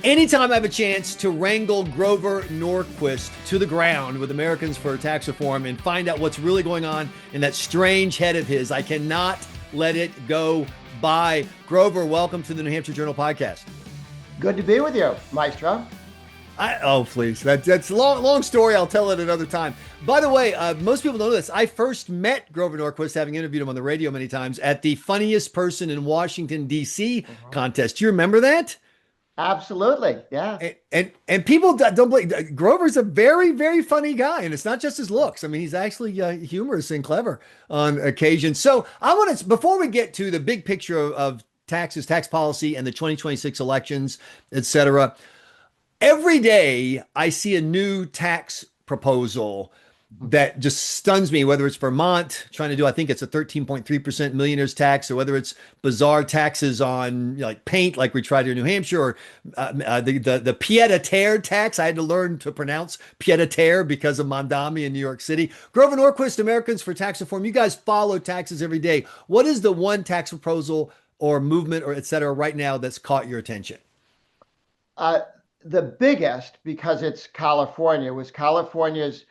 Anytime I have a chance to wrangle Grover Norquist to the ground with Americans for Tax Reform and find out what's really going on in that strange head of his, I cannot let it go by. Grover, welcome to the New Hampshire Journal podcast. Good to be with you, Maestro. Please. That's a long story. I'll tell it another time. By the way, most people don't know this. I first met Grover Norquist, having interviewed him on the radio many times, at the Funniest Person in Washington, D.C. contest. Do you remember that? Absolutely, yeah. And people don't believe Grover's a very, very funny guy, and it's not just his looks. I mean, he's actually humorous and clever on occasion. So I want to, before we get to the big picture of taxes, tax policy, and the 2026 elections, et cetera, every day I see a new tax proposal that just stuns me, whether it's Vermont trying to do, I think it's a 13.3% millionaires tax, or whether it's bizarre taxes on like paint, like we tried to in New Hampshire, or the pied-à-terre tax. I had to learn to pronounce pied-à-terre because of Mondami in New York City. Grover Norquist, Americans for Tax Reform. You guys follow taxes every day. What is the one tax proposal or movement or et cetera right now that's caught your attention? The biggest, because it's California, was California's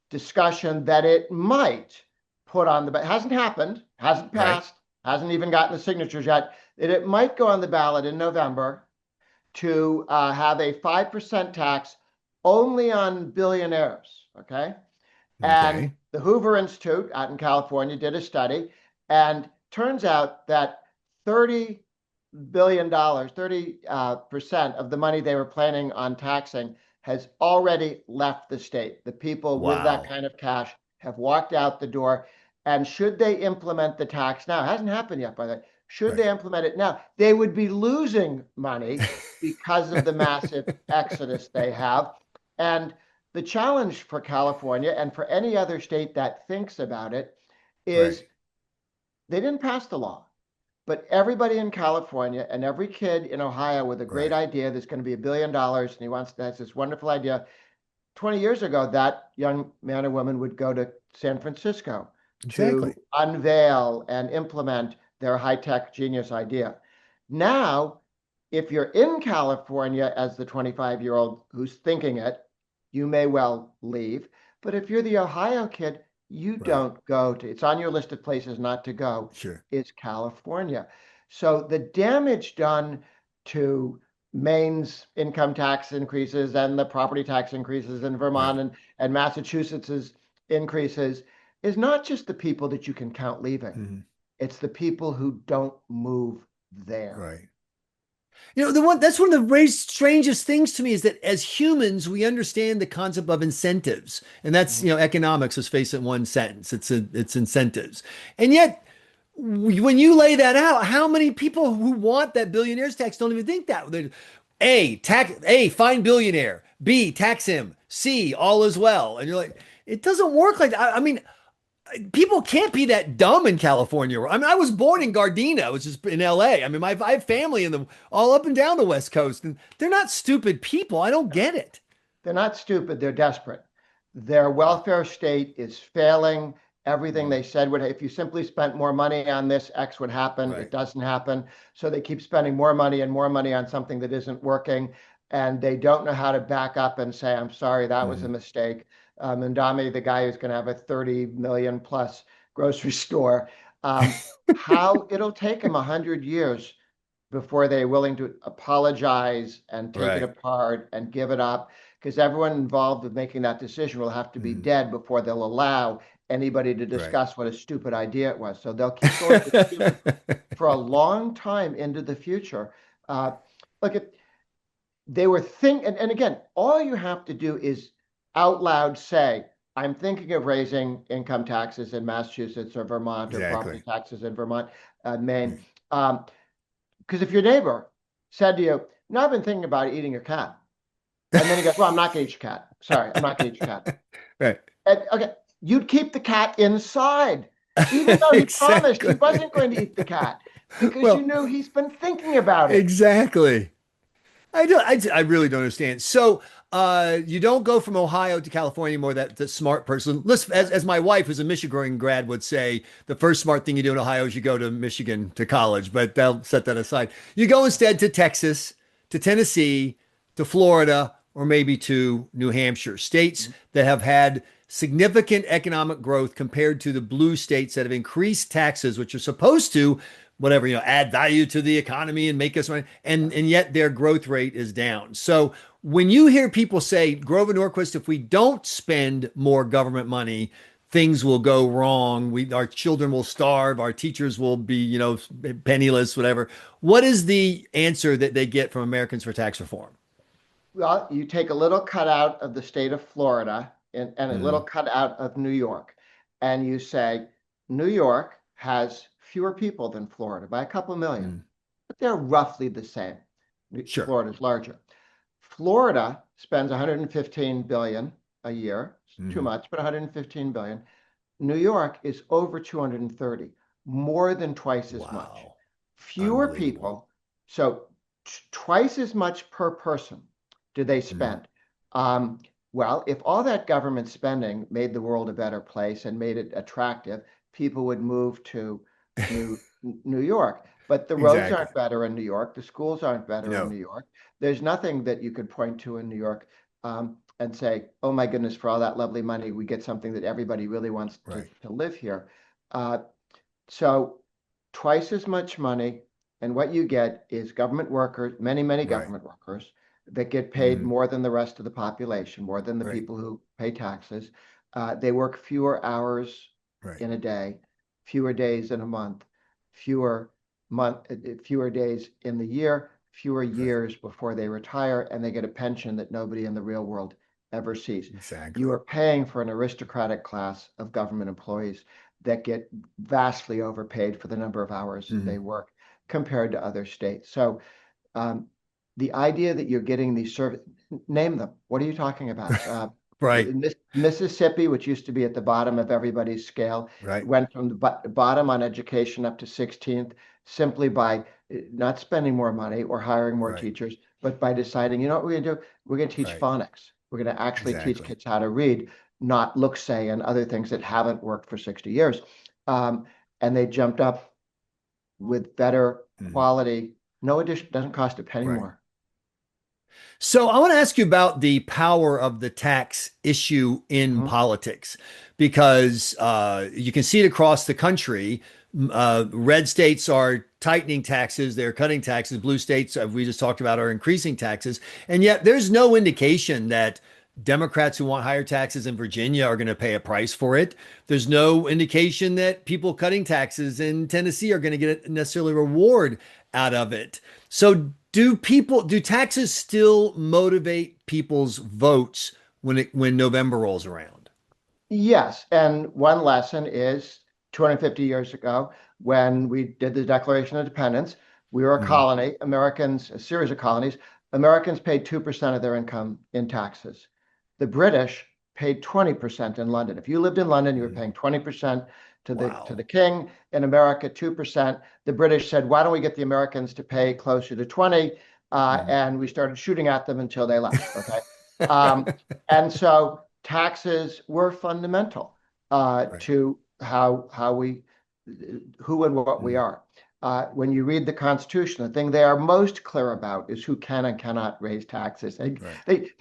discussion that it might put on the ballot. Hasn't happened, hasn't passed, hasn't even gotten the signatures yet. That it might go on the ballot in November to have a 5% tax only on billionaires. Okay. And the Hoover Institute out in California did a study, and turns out that $30 billion, 30% of the money they were planning on taxing has already left the state. The people with that kind of cash have walked out the door. And should they implement the tax now, it hasn't happened yet, by the way, should they implement it now, they would be losing money because of the massive exodus they have. And the challenge for California and for any other state that thinks about it is they didn't pass the law. But everybody in California and every kid in Ohio with a great idea, there's going to be $1 billion, and he wants, that's this wonderful idea. 20 years ago, that young man or woman would go to San Francisco to unveil and implement their high-tech genius idea. Now, if you're in California as the 25-year-old who's thinking it, you may well leave. But if you're the Ohio kid, you don't go to, it's on your list of places not to go, is California. So the damage done to Maine's income tax increases and the property tax increases in Vermont and Massachusetts's increases is not just the people that you can count leaving. It's the people who don't move there. You know, that's one of the very strangest things to me is that as humans, we understand the concept of incentives, and that's, economics, let's face it, in one sentence, it's incentives. And yet when you lay that out, how many people who want that billionaires tax don't even think that? A, find billionaire, B, tax him, C, all is well. And you're like, it doesn't work like that. I mean, people can't be that dumb in California. I mean, I was born in Gardena, which is in LA. I mean, I have family in all up and down the West Coast, and they're not stupid people. I don't get it. They're not stupid. They're desperate. Their welfare state is failing. Everything they said would, if you simply spent more money on this, X would happen. It doesn't happen. So they keep spending more money and more money on something that isn't working. And they don't know how to back up and say, I'm sorry, that was a mistake. Mondami, the guy who's going to have a 30 million plus grocery store, how it'll take him 100 years before they're willing to apologize and take it apart and give it up, because everyone involved with making that decision will have to be dead before they'll allow anybody to discuss what a stupid idea it was. So they'll keep going for a long time into the future. They were and again, all you have to do is out loud say, I'm thinking of raising income taxes in Massachusetts or Vermont or property taxes in Vermont, Maine. Because if your neighbor said to you, no, I've been thinking about eating your cat. And then he goes, well, I'm not going to eat your cat. Sorry, I'm not going to eat your cat. And, you'd keep the cat inside, even though he promised he wasn't going to eat the cat, because you knew he's been thinking about it. Exactly. I really don't understand. So you don't go from Ohio to California anymore. That the smart person. Listen, as my wife, who's a Michigan grad, would say, the first smart thing you do in Ohio is you go to Michigan to college. But they'll set that aside. You go instead to Texas, to Tennessee, to Florida or maybe to New Hampshire, states that have had significant economic growth compared to the blue states that have increased taxes, which are supposed to, whatever, add value to the economy and make us money. And yet their growth rate is down. So when you hear people say, Grover Norquist, if we don't spend more government money, things will go wrong. Our children will starve. Our teachers will be, penniless, whatever. What is the answer that they get from Americans for Tax Reform? Well, you take a little cutout of the state of Florida and a little cutout of New York, and you say, New York has fewer people than Florida by a couple million, but they're roughly the same. Sure. Florida's larger. Florida spends 115 billion a year. Too much, but 115 billion. New York is over 230, more than twice as much. Fewer people, so twice as much per person do they spend. Well, if all that government spending made the world a better place and made it attractive, people would move to New York. But the roads aren't better in New York. The schools aren't better in New York. There's nothing that you could point to in New York and say, oh my goodness, for all that lovely money, we get something that everybody really wants to live here. So twice as much money, and what you get is government workers, many government workers that get paid more than the rest of the population, more than the people who pay taxes. They work fewer hours in a day, fewer days in a month, fewer days in the year, fewer years before they retire, and they get a pension that nobody in the real world ever sees. You are paying for an aristocratic class of government employees that get vastly overpaid for the number of hours they work compared to other states. So the idea that you're getting these service, name them. What are you talking about? Mississippi, which used to be at the bottom of everybody's scale, went from the bottom on education up to 16th simply by not spending more money or hiring more teachers, but by deciding, what we're going to do? We're going to teach phonics. We're going to actually teach kids how to read, not look, say, and other things that haven't worked for 60 years. And they jumped up with better quality. No addition, doesn't cost a penny more. So I want to ask you about the power of the tax issue in politics, because you can see it across the country. Red states are tightening taxes, they're cutting taxes. Blue states, we just talked about, are increasing taxes. And yet there's no indication that Democrats who want higher taxes in Virginia are going to pay a price for it. There's no indication that people cutting taxes in Tennessee are going to get necessarily a reward out of it. So do taxes still motivate people's votes when November rolls around? Yes. And one lesson is 250 years ago, when we did the Declaration of Independence, we were a colony, Americans, a series of colonies. Americans paid 2% of their income in taxes. The British paid 20% in London. If you lived in London, you were paying 20% to the king. In America, 2%. The British said, why don't we get the Americans to pay closer to 20? And we started shooting at them until they left. Okay. And so taxes were fundamental to who and what we are. When you read the Constitution, the thing they are most clear about is who can and cannot raise taxes. They're kind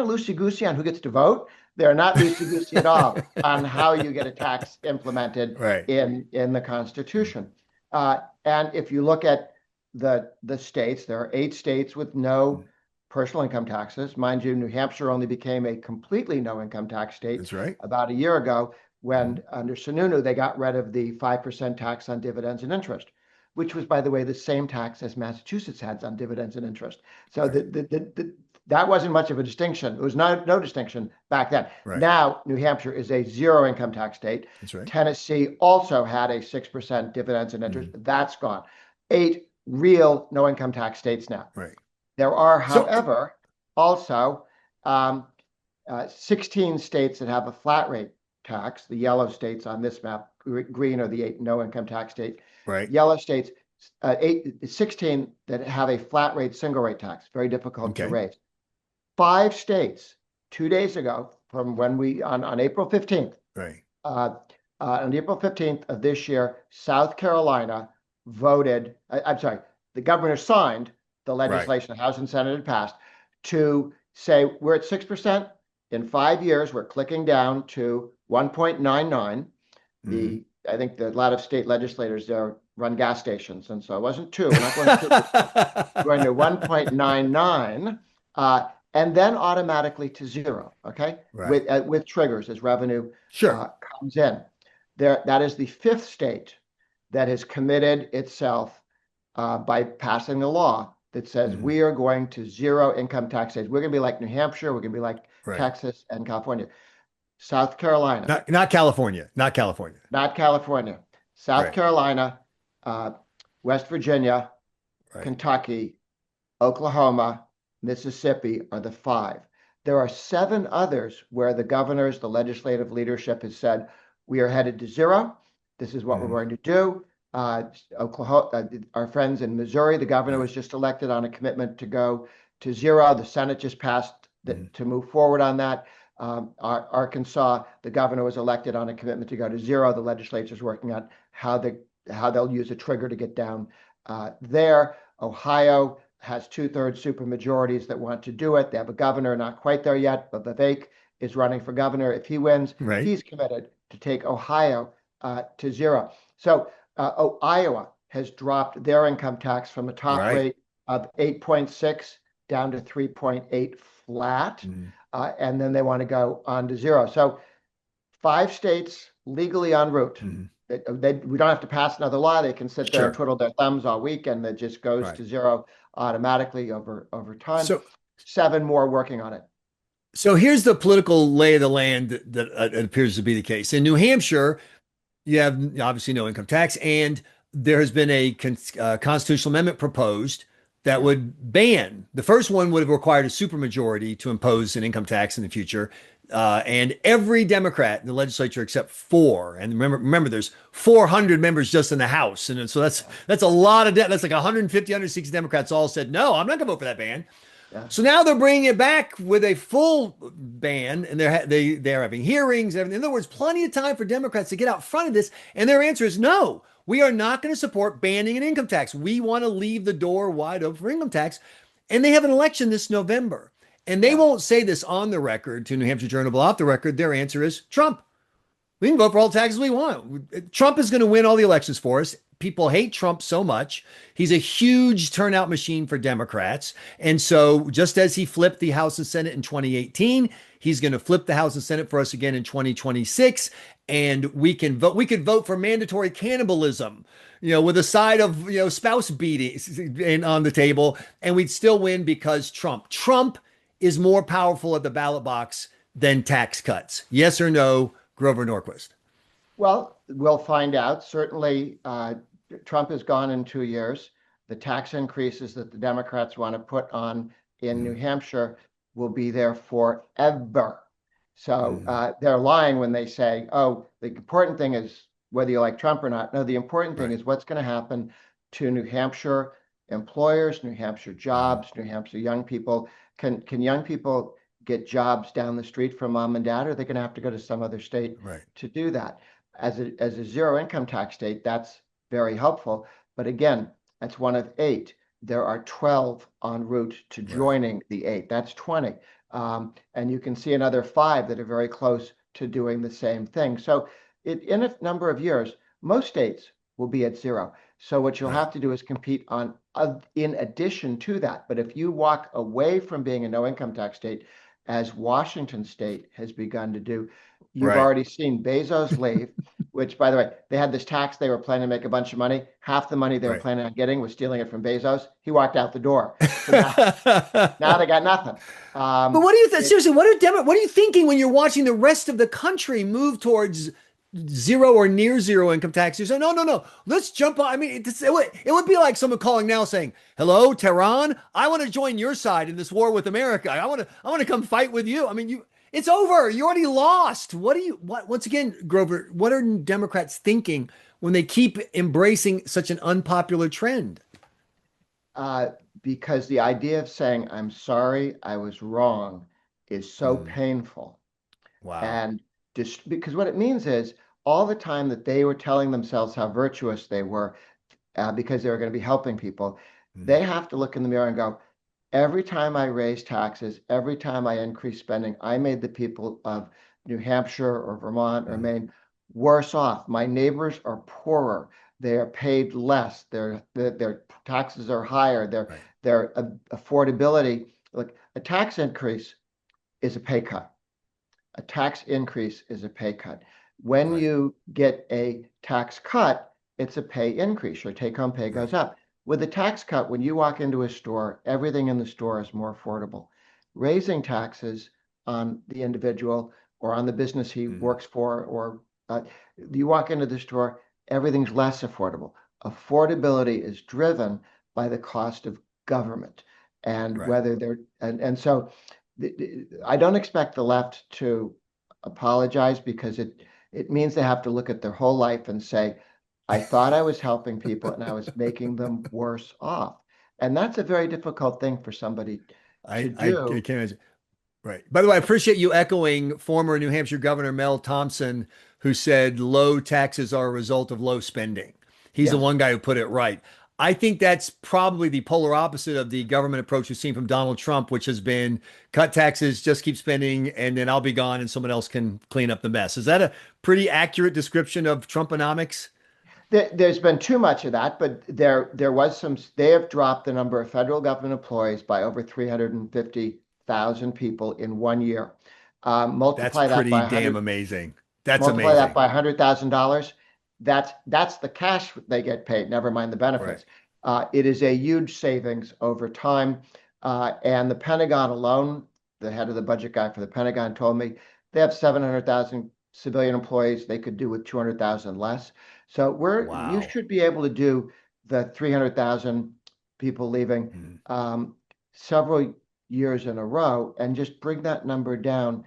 of loosey-goosey on who gets to vote. They're not loosey-goosey at all on how you get a tax implemented in the Constitution. And if you look at the states, there are 8 states with no personal income taxes. Mind you, New Hampshire only became a completely no income tax state about a year ago, when under Sununu, they got rid of the 5% tax on dividends and interest, which was, by the way, the same tax as Massachusetts had on dividends and interest. So that wasn't much of a distinction. It was no distinction back then. Now, New Hampshire is a 0 income tax state. Tennessee also had a 6% dividends and interest. That's gone. 8 real no income tax states now. There are, however, also 16 states that have a flat rate tax. The yellow states on this map, green are the 8 no income tax states. Yellow states, 16 that have a flat rate single rate tax, very difficult to raise. 5 states 2 days ago, from when we on April 15th, on April 15th of this year, South Carolina voted. I'm sorry, the governor signed the legislation, the House and Senate had passed, to say we're at 6%. In 5 years, we're clicking down to 1.99. I think a lot of state legislators there run gas stations, and so it wasn't two. We're not going to 2%. We're going to 1.99, and then automatically to zero. Okay, Right. with triggers as revenue Sure. comes in. That is the fifth state that has committed itself by passing the law that says we are going to zero income tax states. We're going to be like New Hampshire. We're going to be like Right. Texas and California. South Carolina. Not California. Not California. Not California. South Right. Carolina, West Virginia, Right. Kentucky, Oklahoma, Mississippi are the five. There are 7 others where the governors, the legislative leadership has said, we are headed to zero. This is what we're going to do. Oklahoma, our friends in Missouri, the governor was just elected on a commitment to go to zero. The Senate just passed to move forward on that. Arkansas, the governor was elected on a commitment to go to zero. The legislature is working on how they'll use a trigger to get down there. Ohio has 2/3 supermajorities that want to do it. They have a governor, not quite there yet, but Vivek is running for governor. If he wins, he's committed to take Ohio to zero. So Iowa has dropped their income tax from a top rate of 8.6 down to 3.8 flat. And then they want to go on to zero. So 5 states legally en route. We don't have to pass another law. They can sit there and twiddle their thumbs all week, and it just goes to zero automatically over time. So 7 more working on it. So here's the political lay of the land that appears to be the case. In New Hampshire, you have obviously no income tax, and there has been a constitutional amendment proposed that would ban. The first one would have required a supermajority to impose an income tax in the future. And every Democrat in the legislature except 4, and remember, there's 400 members just in the House, and so that's a lot of that's like 150, 160 Democrats all said no, I'm not going to vote for that ban. So now they're bringing it back with a full ban, and they're having hearings. In other words, plenty of time for Democrats to get out front of this, and their answer is no. We are not going to support banning an income tax. We want to leave the door wide open for income tax, and they have an election this November. And they won't say this on the record to New Hampshire Journal, but off the record, their answer is Trump. We can vote for all the taxes we want. Trump is going to win all the elections for us. People hate Trump so much. He's a huge turnout machine for Democrats. And so just as he flipped the House and Senate in 2018, he's going to flip the House and Senate for us again in 2026. And we can vote. We could vote for mandatory cannibalism, with a side of, spouse beating on the table, and we'd still win because Trump is more powerful at the ballot box than tax cuts. Yes or no, Grover Norquist? Well, we'll find out. Certainly, Trump is gone in 2 years. The tax increases that the Democrats want to put on in New Hampshire will be there forever. So they're lying when they say, oh, the important thing is whether you like Trump or not. No, the important thing is what's going to happen to New Hampshire employers, New Hampshire jobs, New Hampshire young people. Can young people get jobs down the street from mom and dad, or are they going to have to go to some other state to do that? As a zero income tax state, that's very helpful. But again, that's one of 8. There are 12 en route to joining the 8. That's 20. And you can see another 5 that are very close to doing the same thing. So in a number of years, most states will be at zero. So what you'll have to do is compete on in addition to that. But if you walk away from being a no income tax state, as Washington state has begun to do, you've already seen Bezos leave, which, by the way, they had this tax. They were planning to make a bunch of money. Half the money they were planning on getting was stealing it from Bezos. He walked out the door. So now they got nothing. But what do you think? Seriously, what are you thinking when you're watching the rest of the country move towards zero or near zero income tax? You say, no, let's jump on. I mean, it would be like someone calling now saying, hello, Tehran, I want to join your side in this war with America. I want to come fight with you. I mean, it's over. You already lost. Once again, Grover, what are Democrats thinking when they keep embracing such an unpopular trend? Because the idea of saying, I'm sorry, I was wrong is so painful. Wow. And just because what it means is all the time that they were telling themselves how virtuous they were because they were going to be helping people, they have to look in the mirror and go, every time I raised taxes, every time I increased spending, I made the people of New Hampshire or Vermont or Mhm. Maine worse off. My neighbors are poorer. They are paid less. Their taxes are higher. Right. Their affordability, like a tax increase is a pay cut. A tax increase is a pay cut. When Right. you get a tax cut, it's a pay increase. Your take home pay goes Right. up. With a tax cut, when you walk into a store, everything in the store is more affordable. Raising taxes on the individual or on the business he Mhm. works for, or you walk into the store, everything's less affordable. Affordability is driven by the cost of government and Right. whether they're, and so I don't expect the left to apologize because it means they have to look at their whole life and say, I thought I was helping people and I was making them worse off. And that's a very difficult thing for somebody to I do. can't imagine. Right. By the way, I appreciate you echoing former New Hampshire Governor Mel Thompson, who said low taxes are a result of low spending. He's the Yes. one guy who put it right. I think that's probably the polar opposite of the government approach we've seen from Donald Trump, which has been cut taxes, just keep spending, and then I'll be gone and someone else can clean up the mess. Is that a pretty accurate description of Trumponomics? There's been too much of that, but there was some. They have dropped the number of federal government employees by over 350,000 people in 1 year. That's Multiply that pretty by damn 100. amazing. That's Multiply that amazing. by $100,000. That's the cash they get paid. Never mind the Right. benefits. It is a huge savings over time. And the Pentagon alone, the head of the budget guy for the Pentagon told me they have 700,000 civilian employees. They could do with 200,000 less. So you Wow. should be able to do the 300,000 people leaving Mhm. several years in a row and just bring that number down.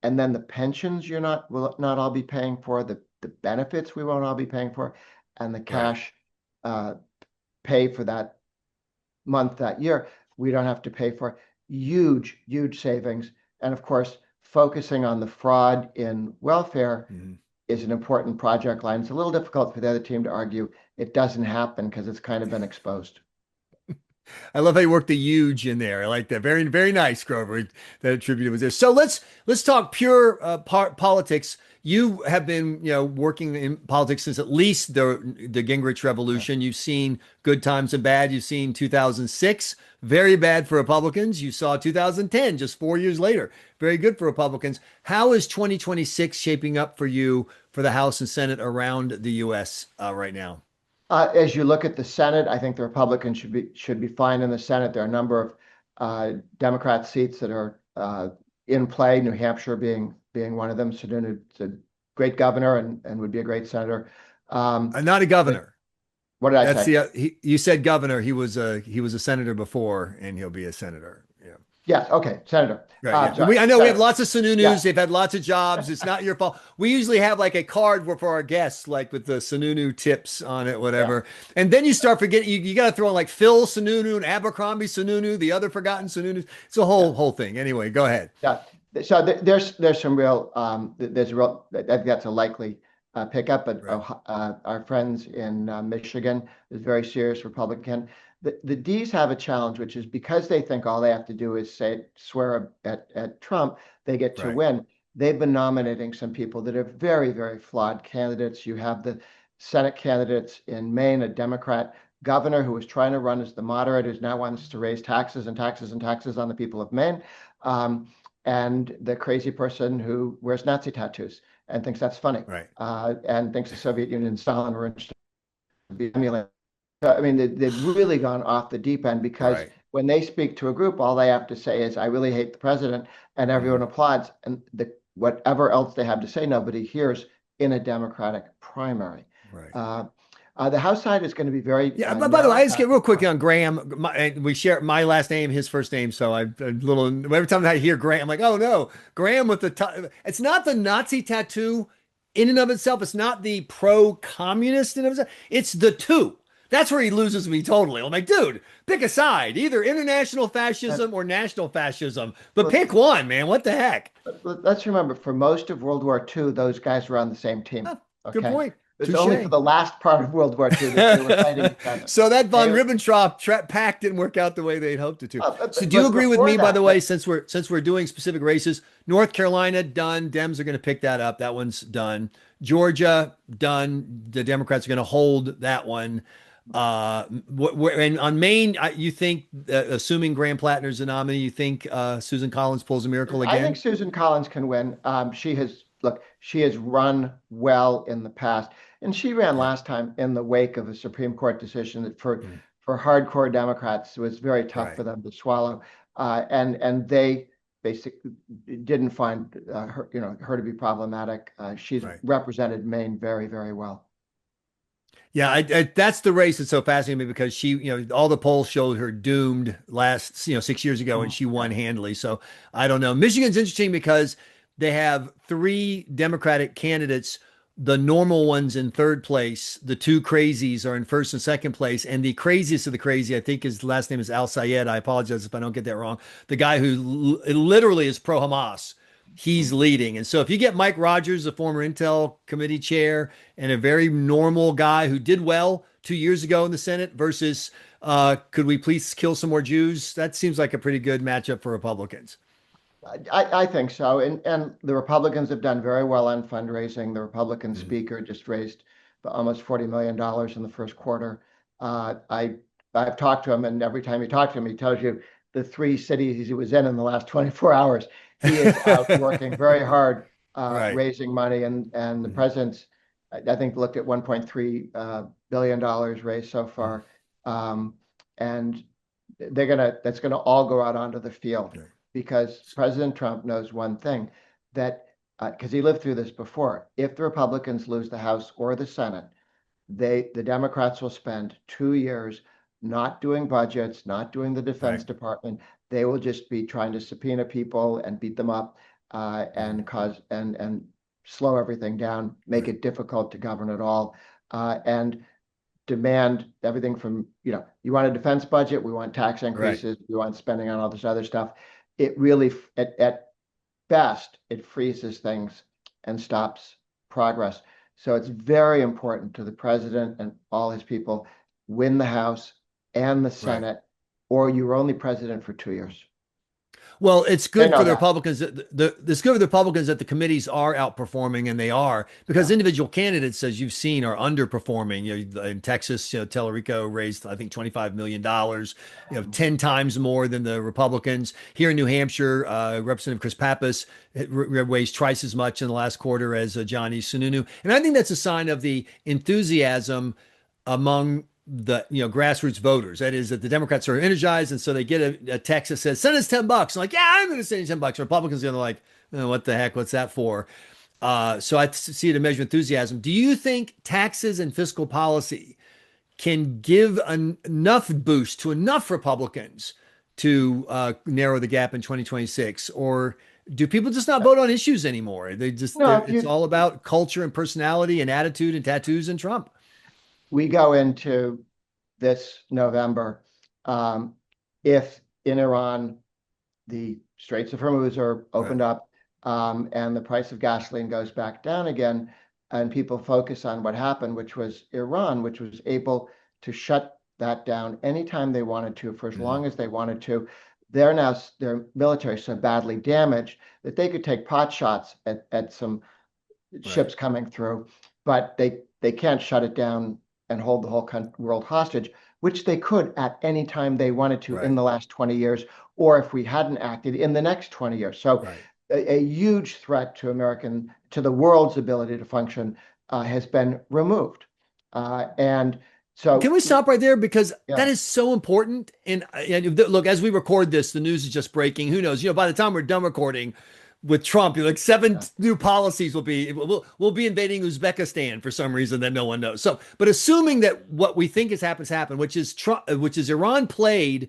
And then the pensions will not all be paying for, the benefits we won't all be paying for, and the Right. cash uh, pay for that month, that year, we don't have to pay for. Huge, huge savings. And of course, focusing on the fraud in welfare Mhm. is an important project line. It's a little difficult for the other team to argue it doesn't happen because it's kind of been exposed. I love how you worked the huge in there. I like that. Very, very nice, Grover. That attribute was there. So let's talk pure politics. You have been, working in politics since at least the Gingrich Revolution. You've seen good times and bad. You've seen 2006, very bad for Republicans. You saw 2010, just 4 years later, very good for Republicans. How is 2026 shaping up for you for the House and Senate around the U.S. Right now? As you look at the Senate, I think the Republicans should be fine in the Senate. There are a number of Democrat seats that are in play. New Hampshire being one of them. Sununu is a great governor and would be a great senator. Not a But governor. what did I That's say? you said governor. He was a senator before, and he'll be a senator. Yeah. Yes. Okay, senator. Right. Yeah. Sorry, I know we have senator. lots of Sununus. Yeah. They've had lots of jobs. It's not your fault. We usually have like a card for our guests, like with the Sununu tips on it, Yeah. whatever. And then you start forgetting. You got to throw in like Phil Sununu and Abercrombie Sununu, the other forgotten Sununus. It's a Yeah. whole thing. Anyway, go ahead. Yeah. So there's some real there's real I think that's a likely pickup, but Right. our friends in Michigan is very serious Republican. The D's have a challenge, which is because they think all they have to do is swear at Trump, they get to Right. win. They've been nominating some people that are very, very flawed candidates. You have the Senate candidates in Maine, a Democrat governor who was trying to run as the moderate, who now wants to raise taxes and taxes and taxes on the people of Maine. Um, and the crazy person who wears Nazi tattoos and thinks that's funny, Right. and thinks the Soviet Union and Stalin were interested to be emulated. I mean, they've really gone off the deep end because Right. when they speak to a group, all they have to say is, "I really hate the president," and everyone Mhm. applauds. And whatever else they have to say, nobody hears in a Democratic primary. Right. Uh, the House side is going to be very Yeah, but by the way, narrow I just get real quick path. on Graham. We share my last name, his first name, so I a little. Every time I hear Graham, I'm like, oh no, Graham with the. It's not the Nazi tattoo in and of itself. It's not the pro-communist in and of itself. It's the two. That's where he loses me totally. I'm like, dude, pick a side, either international And fascism or national fascism, but let- pick one, man. What the heck? let's remember, for most of World War II, those guys were on the same team. Oh, good Okay. point. It was only for Touche. the last part of World War II that they were fighting each other. So that von They, Ribbentrop pact didn't work out the way they'd hoped it to. So do you but agree with before me, by the that, way, since we're doing specific races, North Carolina done, Dems are going to pick that up. That one's done. Georgia done. The Democrats are going to hold that one. And on Maine, you think, assuming Graham Platner's the nominee, you think Susan Collins pulls a miracle I think again? Susan Collins can win. She has run well in the past, and she ran Yeah. last time in the wake of a Supreme Court decision that Mm. for hardcore Democrats it was very tough Right. for them to swallow, and they basically didn't find her to be problematic. She's Right. represented Maine very, very well. Yeah, that's the race that's so fascinating to me because she, all the polls showed her doomed last, 6 years ago, and Mhm. she won Yeah. handily. So I don't know. Michigan's interesting because they have three Democratic candidates. The normal ones in third place. The two crazies are in first and second place. And the craziest of the crazy, I think his last name is Al Sayed. I apologize if I don't get that wrong. The guy who literally is pro Hamas. He's leading. And so if you get Mike Rogers, the former Intel committee chair, and a very normal guy who did well 2 years ago in the Senate versus could we please kill some more Jews? That seems like a pretty good matchup for Republicans. I think so. And the Republicans have done very well on fundraising. The Republican Mm. speaker just raised almost $40 million in the first quarter. I've talked to him, and every time you talk to him, he tells you the three cities he was in the last 24 hours. He is out working very hard, Right. raising money, and the Mm. president's, I think, looked at $1.3 billion raised so Mm. far. And that's gonna all go out onto the field Right. because President Trump knows one thing that because he lived through this before. If the Republicans lose the House or the Senate, the Democrats will spend 2 years not doing budgets, not doing the Defense Right. Department. They will just be trying to subpoena people and beat them up Mm. and cause and slow everything down, make Right. it difficult to govern at all, and demand everything from, you want a defense budget, we want tax Right. increases, we want spending on all this other stuff. It really, at best, it freezes things and stops progress. So it's very important to the president and all his people win the House and the Right. Senate, or you're only president for 2 years. Well, it's They good know for the that. Republicans. It's good for the Republicans that the committees are outperforming, and they are because Yeah. individual candidates, as you've seen, are underperforming. In Texas, Tellerico raised, I think, $25 million, 10 times more than the Republicans. Here in New Hampshire, Representative Chris Pappas raised twice as much in the last quarter as Johnny Sununu, and I think that's a sign of the enthusiasm among the grassroots voters. That is that the Democrats are energized, and so they get a text that says, "Send us $10." I'm like, "Yeah, I'm going to send you $10." Republicans are like, "Oh, what the heck? What's that for?" So I see it a measure of enthusiasm. Do you think taxes and fiscal policy can give enough boost to enough Republicans to narrow the gap in 2026, or do people just not vote on issues anymore? No, if It's you all about culture and personality and attitude and tattoos and Trump. we go into this November, um, if in Iran the Straits of Hormuz are Right. opened up, and the price of gasoline goes back down again, and people focus on what happened, which was Iran, which was able to shut that down anytime they wanted to, for as Mhm. long as they wanted to. Their military is so badly damaged that they could take pot shots at some Right. ships coming through, but they can't shut it down and hold the whole world hostage, which they could at any time they wanted to in Right. the last 20 years, or if we hadn't acted in the next 20 years. So Right. a huge threat to the world's ability to function has been removed. And Can so, we stop right there? Because yeah, that is so important. And look, as we record this, the news is just breaking. Who knows? By the time we're done recording with Trump, like seven yeah, new policies we'll be invading Uzbekistan for some reason that no one knows. So, but assuming that what we think has happened, which is Trump, which is Iran played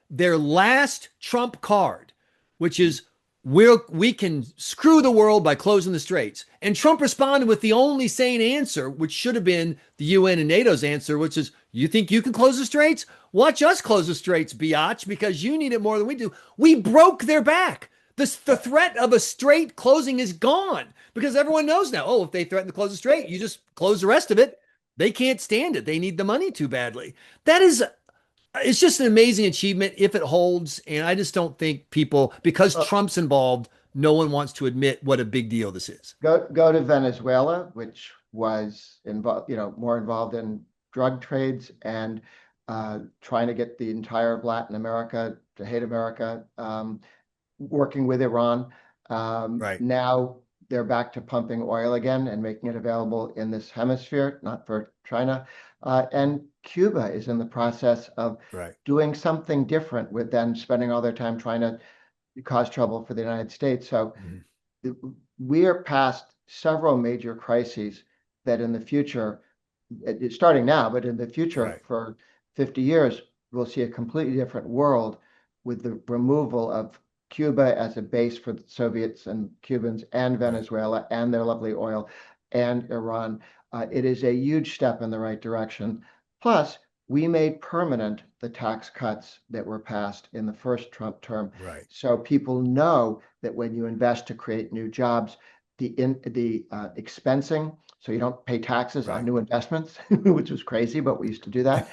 their last Trump card, which is we can screw the world by closing the straits. And Trump responded with the only sane answer, which should have been the UN and NATO's answer, which is, you think you can close the straits? Watch us close the straits, biatch, because you need it more than we do. We broke their back. The threat of a strait closing is gone because everyone knows now, oh, if they threaten to close a strait, you just close the rest of it. They can't stand it. They need the money too badly. That is, it's just an amazing achievement if it holds. And I just don't think people, because Uh, Trump's involved, no one wants to admit what a big deal this is. go to Venezuela, which was involved, more involved in drug trades and trying to get the entire of Latin America to hate America, working with Iran. Right. Now they're back to pumping oil again and making it available in this hemisphere, not for China. And Cuba is in the process of Right. doing something different with them spending all their time trying to cause trouble for the United States. So we are past several major crises that in the future, it's starting now, but in the future Right. for 50 years, we'll see a completely different world with the removal of Cuba as a base for the Soviets and Cubans and Venezuela and their lovely oil and Iran. It is a huge step in the right direction. Plus, we made permanent the tax cuts that were passed in the first Trump term. Right. So people know that when you invest to create new jobs, the expensing, so you don't pay taxes on new investments, which was crazy, but we used to do that.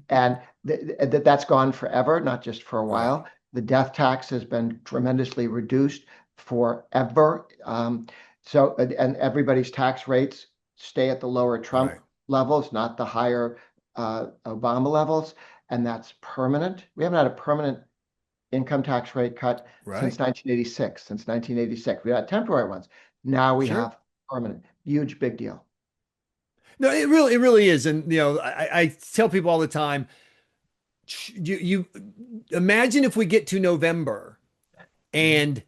And that's gone forever, not just for a while. The death tax has been tremendously reduced forever. And everybody's tax rates stay at the lower Trump levels, not the higher Obama levels, and that's permanent. We haven't had a permanent income tax rate cut since 1986. Since 1986, we had temporary ones. Now we have permanent. Huge, big deal. No, it really is. And I tell people all the time, you imagine if we get to November and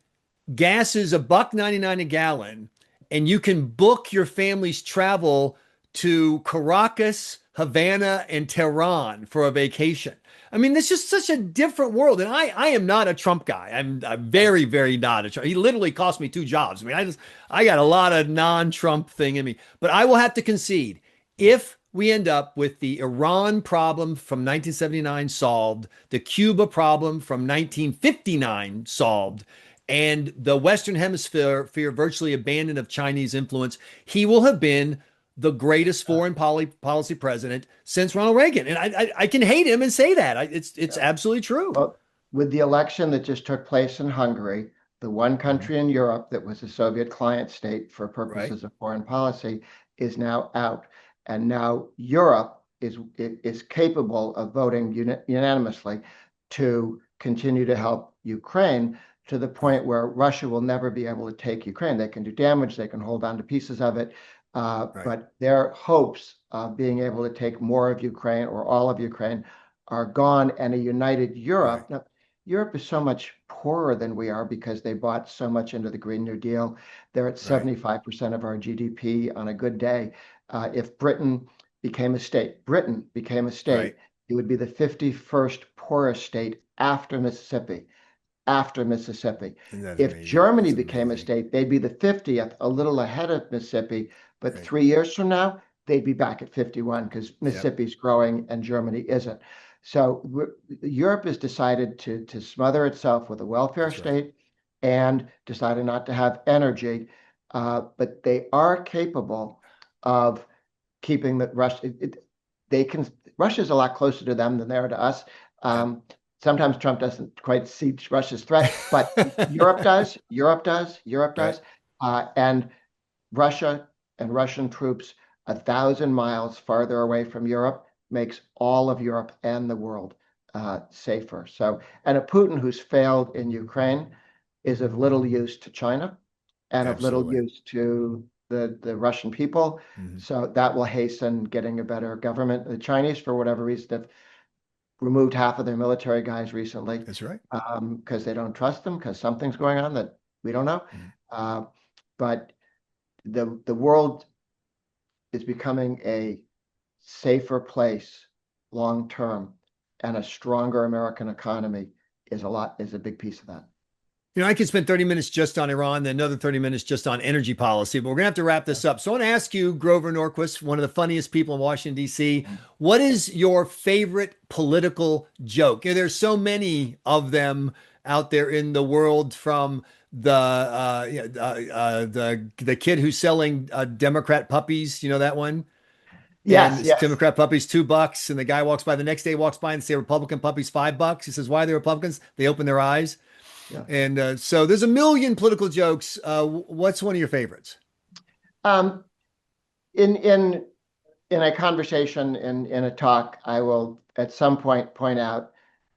gas is $1.99 a gallon, and you can book your family's travel to Caracas, Havana, and Tehran for a vacation. I mean, this is such a different world. And I am not a Trump guy. I'm very, very not a Trump. He literally cost me 2 jobs. I mean, I got a lot of non-Trump thing in me. But I will have to concede, if we end up with the Iran problem from 1979 solved, the Cuba problem from 1959 solved, and the Western Hemisphere virtually abandoned of Chinese influence, he will have been the greatest foreign policy president since Ronald Reagan. And I can hate him and say that. It's absolutely true. Well, with the election that just took place in Hungary, the one country in Europe that was a Soviet client state for purposes of foreign policy is now out. And now Europe is capable of voting unanimously to continue to help Ukraine, to the point where Russia will never be able to take Ukraine. They can do damage, they can hold on to pieces of it, but their hopes of being able to take more of Ukraine or all of Ukraine are gone. And a united Europe, now, Europe is so much poorer than we are because they bought so much into the Green New Deal. They're at 75% of our GDP on a good day. If Britain became a state, it would be the 51st poorest state after Mississippi. If Germany became a state, they'd be the 50th, a little ahead of Mississippi. But 3 years from now, they'd be back at 51 because Mississippi's growing and Germany isn't. So Europe has decided to smother itself with a welfare state and decided not to have energy. But they are capable of keeping the Russia. Russia's a lot closer to them than they are to us. Sometimes Trump doesn't quite see Russia's threat, but Europe does. And Russia and Russian troops 1,000 miles farther away from Europe makes all of Europe and the world safer. So, and a Putin who's failed in Ukraine is of little use to China and of little use to the Russian people. So that will hasten getting a better government. The Chinese, for whatever reason, have removed half of their military guys recently. That's right. Because they don't trust them, because something's going on that we don't know. But the world is becoming a safer place long term, and a stronger American economy is a big piece of that. I could spend 30 minutes just on Iran, then another 30 minutes just on energy policy, but we're going to have to wrap this up. So I want to ask you, Grover Norquist, one of the funniest people in Washington, D.C., what is your favorite political joke? There's so many of them, out there in the world from the kid who's selling Democrat puppies. You know that one? And Yes, it's yes. Democrat puppies $2, and the guy walks by the next day, walks by and say Republican puppies $5. He says, "Why are they Republicans?" They open their eyes, Yeah. and so there's a million political jokes. What's one of your favorites? Um, in a conversation in a talk, I will at some point out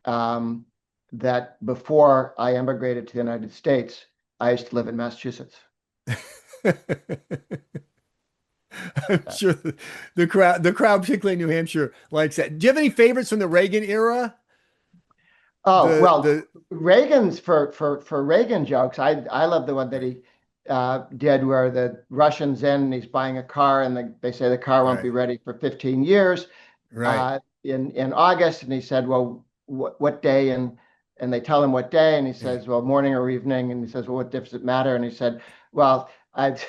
that before I immigrated to the United States, I used to live in Massachusetts. I'm sure the crowd, particularly in New Hampshire, likes that. Do you have any favorites from the Reagan era? Oh, The well, the Reagan's for Reagan jokes. I love the one that he did where the Russians in and he's buying a car and they say the car won't right, be ready for 15 years right, in August. And he said, well, what day? And they tell him what day. And he yeah, says, well, morning or evening. And he says, well, what difference does it matter? And he said, well, I've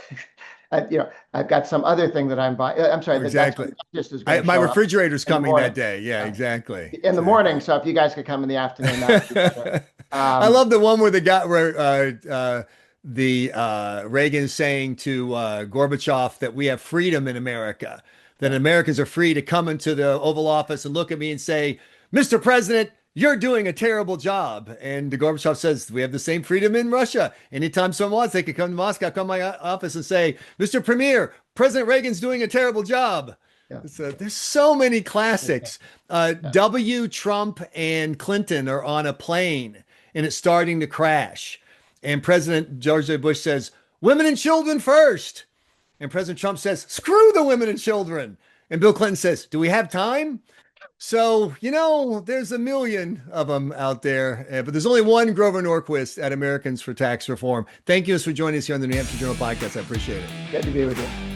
got some other thing that I'm buying. I'm sorry, that's exactly. when just is going to My show up refrigerator's in the coming that morning. day. Yeah, Uh, exactly, in the morning. exactly. So if you guys could come in the afternoon, that would be better. I Um, love the one where the guy where the Reagan saying to Gorbachev that we have freedom in America, that yeah, Americans are free to come into the Oval Office and look at me and say, "Mr. President, you're doing a terrible job." And Gorbachev says, "We have the same freedom in Russia. Anytime someone wants, they could come to Moscow, come to my office and say, Mr. Premier, President Reagan's doing a terrible job." yeah, There's so many classics. yeah, W. Trump and Clinton are on a plane and it's starting to crash. And President George W. Bush says, "Women and children first." And President Trump says, "Screw the women and children." And Bill Clinton says, "Do we have time?" So, there's a million of them out there, but there's only one Grover Norquist at Americans for Tax Reform. Thank you for joining us here on the New Hampshire Journal podcast. I appreciate it. good to be with you.